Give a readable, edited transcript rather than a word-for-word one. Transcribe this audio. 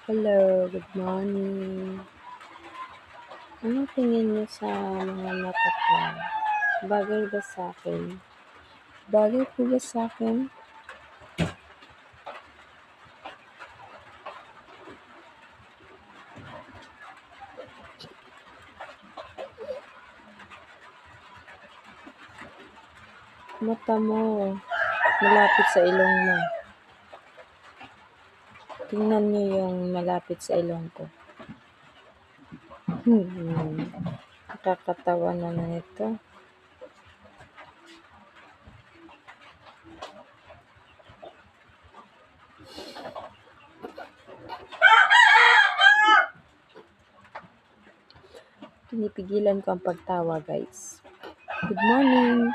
Hello, good morning. Anong tingin niyo sa mga mata ko? Bagay ba sa'kin? Bagay po ba sa'kin? Mata mo, malapit sa ilong mo. Tingnan niyo yung malapit sa ilong ko. Nakakatawa naman ito. Pinipigilan ko ang pagtawa, guys. Good morning.